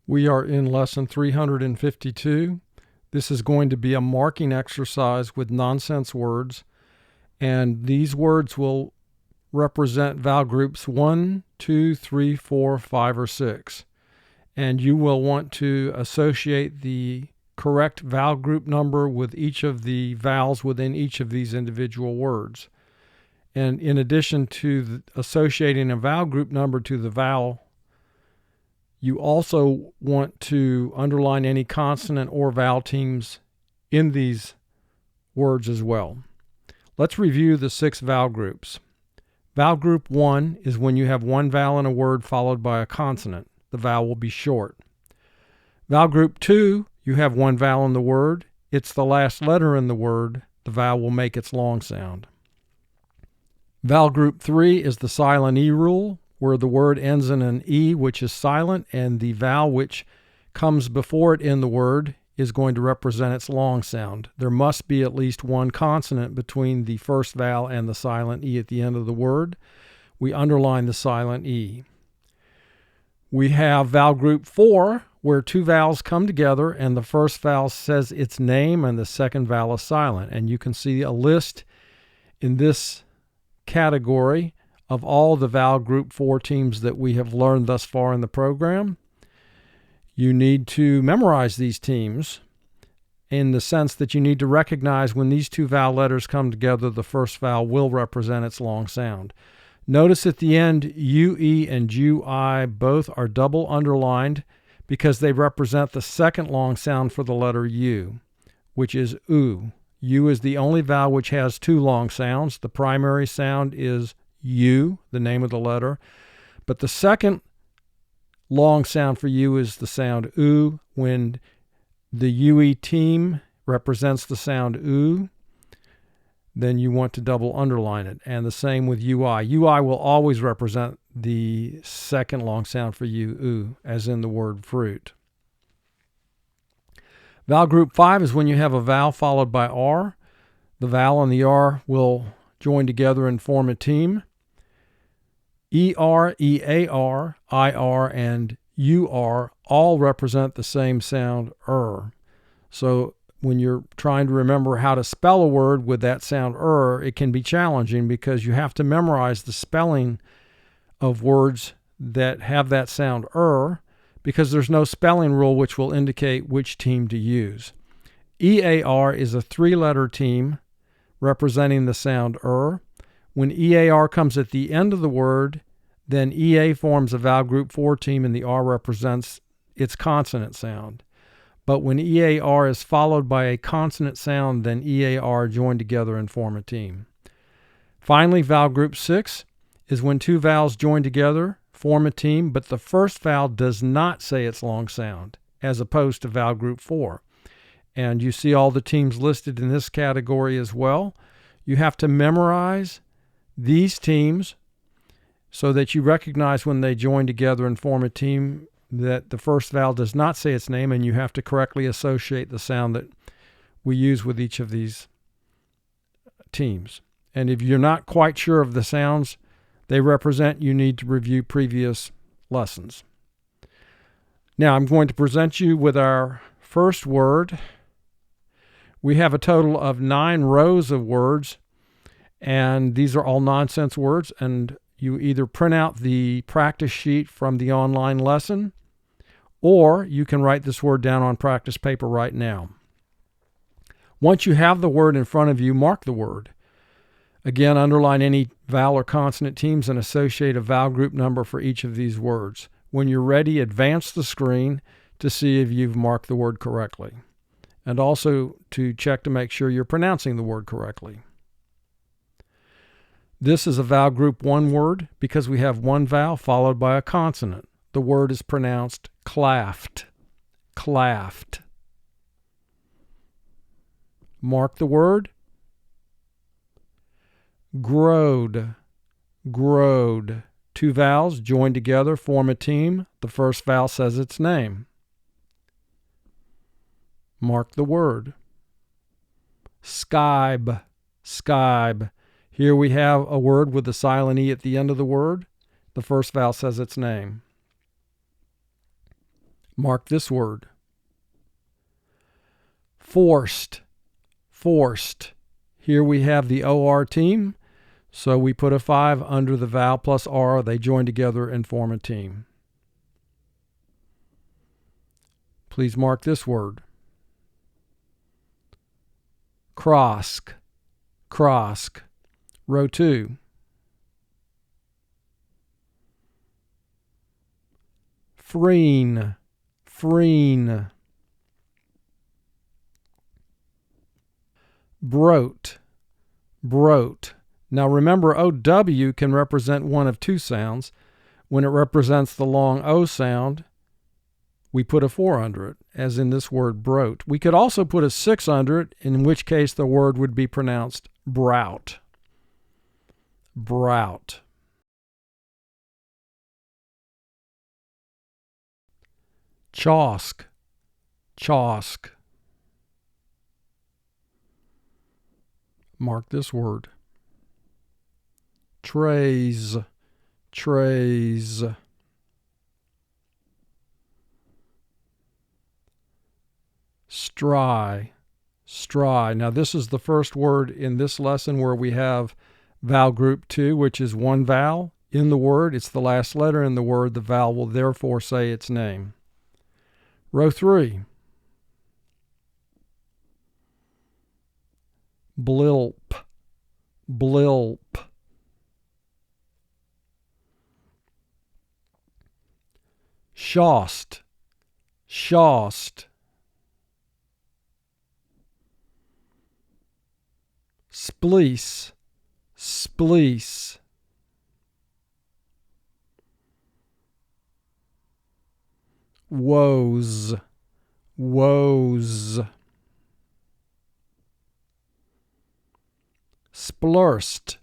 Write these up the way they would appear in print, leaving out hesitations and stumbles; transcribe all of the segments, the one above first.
We are in lesson 352. This is going to be a marking exercise with nonsense words, and these words will represent vowel groups 1, 2, 3, 4, 5, or 6. And you will want to associate the correct vowel group number with each of the vowels within each of these individual words. And in addition to associating a vowel group number to the vowel, you also want to underline any consonant or vowel teams in these words as well. Let's review the 6 vowel groups. Vowel group 1 is when you have one vowel in a word followed by a consonant. The vowel will be short. Vowel group 2, you have one vowel in the word. It's the last letter in the word. The vowel will make its long sound. Vowel group 3 is the silent E rule, where the word ends in an E, which is silent, and the vowel which comes before it in the word is going to represent its long sound. There must be at least one consonant between the first vowel and the silent E at the end of the word. We underline the silent E. We have vowel group 4, where two vowels come together and the first vowel says its name and the second vowel is silent. And you can see a list in this category of all the vowel group 4 teams that we have learned thus far in the program. You need to memorize these teams in the sense that you need to recognize when these two vowel letters come together, the first vowel will represent its long sound. Notice at the end, UE and UI both are double underlined because they represent the second long sound for the letter U, which is U. U is the only vowel which has two long sounds. The primary sound is U, the name of the letter, but the second long sound for U is the sound U. When the UE team represents the sound U, then you want to double underline it. And the same with UI. UI will always represent the second long sound for U, as in the word fruit. Vowel group 5 is when you have a vowel followed by R. The vowel and the R will join together and form a team. ER, EAR, IR, and UR all represent the same sound, So when you're trying to remember how to spell a word with that sound, it can be challenging because you have to memorize the spelling of words that have that sound, because there's no spelling rule which will indicate which team to use. EAR is a 3-letter team representing the sound, When EAR comes at the end of the word, then EA forms a vowel group 4 team and the R represents its consonant sound. But when EAR is followed by a consonant sound, then EAR join together and form a team. Finally, vowel group 6 is when two vowels join together, form a team, but the first vowel does not say its long sound, as opposed to vowel group 4. And you see all the teams listed in this category as well. You have to memorize these teams so that you recognize when they join together and form a team that the first vowel does not say its name, and you have to correctly associate the sound that we use with each of these teams. And if you're not quite sure of the sounds they represent, you need to review previous lessons. Now I'm going to present you with our first word. We have a total of 9 rows of words, and these are all nonsense words, and you either print out the practice sheet from the online lesson, or you can write this word down on practice paper right now. Once you have the word in front of you, mark the word. Again, underline any vowel or consonant teams and associate a vowel group number for each of these words. When you're ready, advance the screen to see if you've marked the word correctly, and also to check to make sure you're pronouncing the word correctly. This is a vowel group 1 word because we have one vowel followed by a consonant. The word is pronounced claft. Claft. Mark the word. Growed. Growed. Two vowels join together, form a team. The first vowel says its name. Mark the word. Skibe. Skibe. Here we have a word with the silent E at the end of the word. The first vowel says its name. Mark this word. Forced, forced. Here we have the OR team, so we put a 5 under the vowel plus R. They join together and form a team. Please mark this word. Crosk, crosk. Row 2. Frean, frean. Brote, brote. Now remember, OW can represent one of two sounds. When it represents the long O sound, we put a 4 under it, as in this word brote. We could also put a 6 under it, in which case the word would be pronounced brout. Brout. Chosk, chosk. Mark this word. Traze, traze. Stry, stry. Now this is the first word in this lesson where we have vowel group 2, which is one vowel in the word. It's the last letter in the word. The vowel will therefore say its name. Row 3. Blilp, blilp. Shawst, shawst. Spleece, spleece. Woes, woes. Splurst,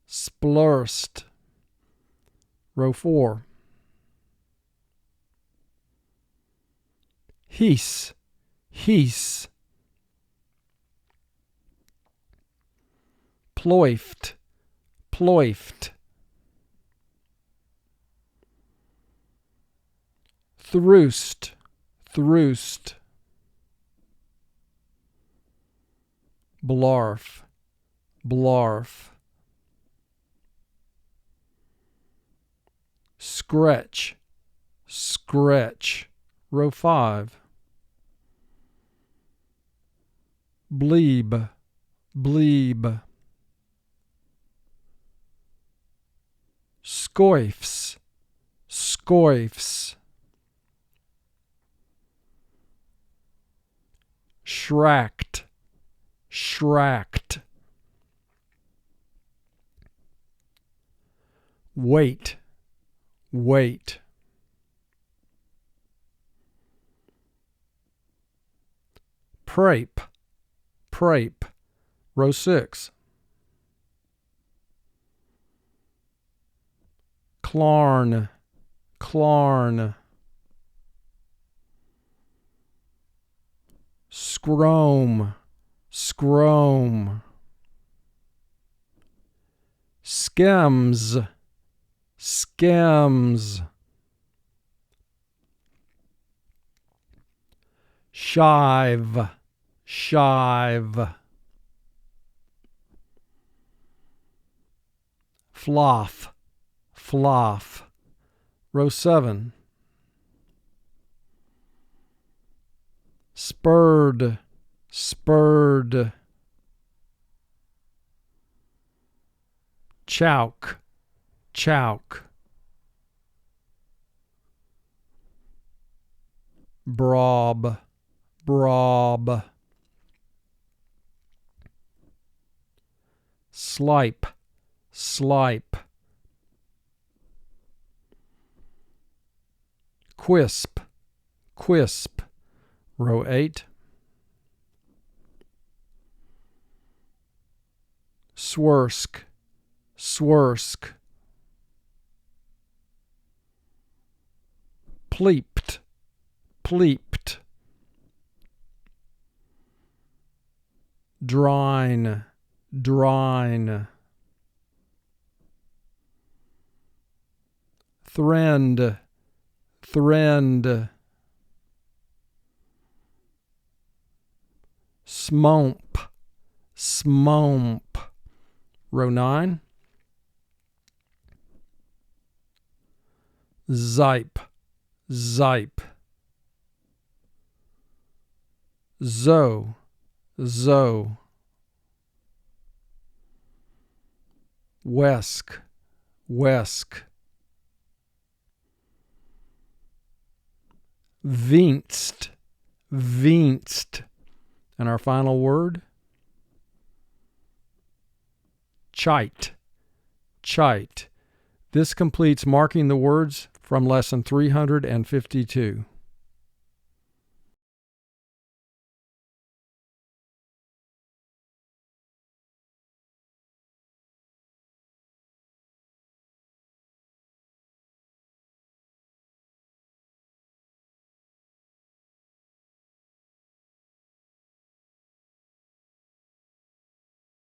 splurst. Row 4. Heese, heese. Ploift, ploift. Thrust, thrust. Blarf, blarf. Scretch, scretch. Row 5. Bleeb, bleeb. Scoifs, scoifs. Shracked, shracked. Wait, wait. Prape, prape. Row 6. Clarn, clarn. Scrome, scrome. Skems, skems. Shive, shive. Floff, floff. Row 7. Spurred, spurred. Chouk, chouk. Brob, brob. Slipe, slipe. Quisp, quisp. Row 8. Swersk, swersk. Pleeped, pleeped. Drine, drine. Thrend, thrend. smomp, smomp. Row 9. Zipe, zipe. Zo, zo. Wesk, wesk. Vienst, vienst. And our final word, chite, chite. This completes marking the words from lesson 352.